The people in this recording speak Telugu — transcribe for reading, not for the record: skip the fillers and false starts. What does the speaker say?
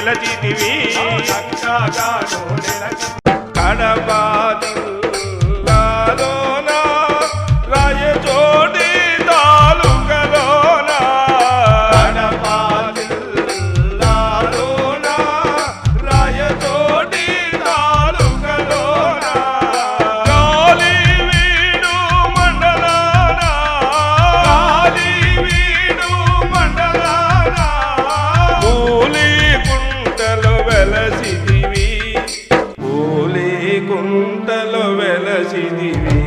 నిలచితివి చక్కగాను నిలచి కడప జిల్లాలోన రాయచోటి తాలూకలోన కడప జిల్లాలోన రాయచోటి తాలూకలోన గాలివీడు మండలాన గాలివీడు మండలాన పూలి కుంటలో వెలసిదివి పూలి కుంటలో వెలసిదివి